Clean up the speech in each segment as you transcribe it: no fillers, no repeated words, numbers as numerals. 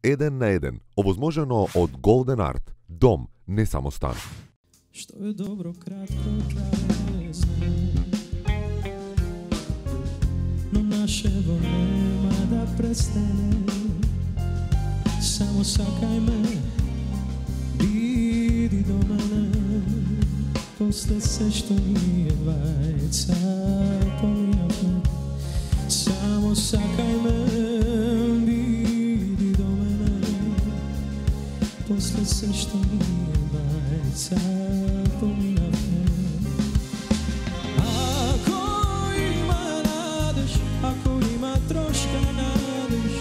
1 na 1, ovozможeno od Golden Art. Dom, ne samo stan. Što je dobro kratko traje zna, no naše nema da prestane. Samo sakaj me, vidi do mene, posle se što nije dvajca polijavne. Samo sakaj me, vidi do mene, posle se što nije dvajca polijavne. Ako ima nadeš, ako ima troška nadeš,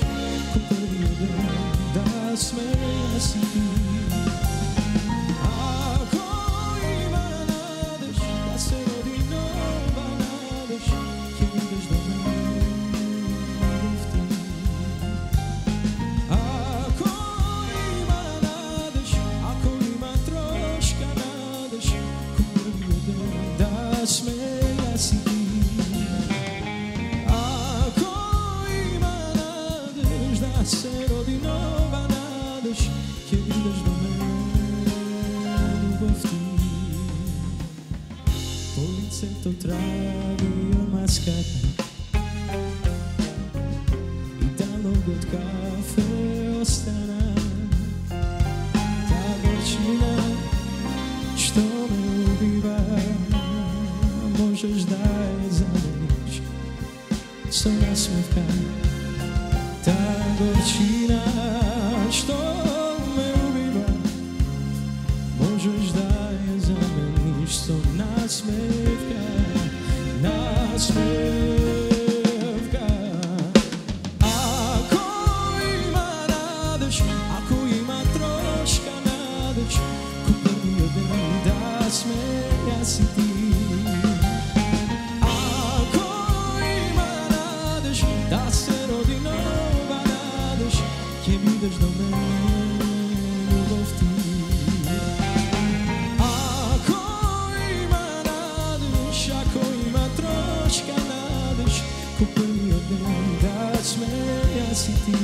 ko prvi dan da smeja si ti. Ako ima nadeš, da se rodi nova nadeš, jer ideš do mene ljubav ti. Ako ima nadeš, ako ima troška nadeš, ko prvi dan da smeja si ti. Ako ima nadeš, da se rodi nova nadeš, jer ideš do mene ljubav ti. Police to travi maskata i dalog od kafe ostana. Ta gorčina što me ubiva, možeš da je zameniš sa nasmevka. Ta gorčina što me ubiva, možeš da je zameniš sa nasmevka. Nasmevka. Ako ima nadeš, ako ima troška nadeš, ko prvi dan da smeja si ti. Ako ima nadeš, da se rodi nova nadeš, jer ideš do mene ljubav ti. Ako ima nadeš, ako ima troška nadeš, ko prvi dan da smeja si ti.